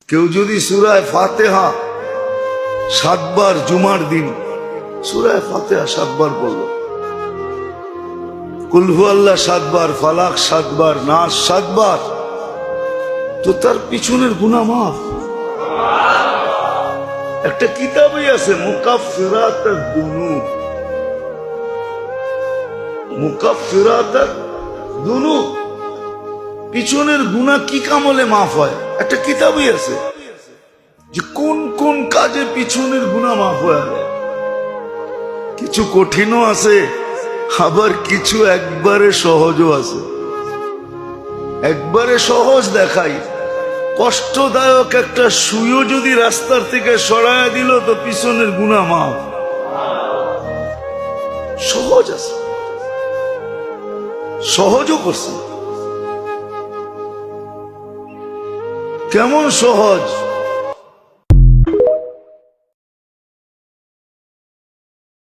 কেউ যদি সূরা ফাতিহা 7 বার জুমার দিন সূরা ফাতিহা 7 বার পড়ল, কুল হুয়াল্লাহ 7 বার, ফালাক 7 বার, নাস 7 বার, তো তার পিছনের গুনাহ মাফ। একটা কিতাবই আছে মুকাফফিরাতুদ দুনুব, মুকাফফিরাতুদ দুনুব, পিছনের গুনাহ কি কামলে মাফ হয়। একটা কিতাবই আছে যে কোন কোন কাজে পিছনের গুনাহ মাফ হয়ে যায়। কিছু কঠিনও আছে, আবার কিছু একবারে সহজও আছে। একবারে সহজ দেখাই, কষ্টদায়ক একটা সুইও যদি রাস্তার থেকে সরায়া দিল তো পিছনের গুনাহ মাফ। সহজ আছে, সহজও করছে। কেমন সহজ?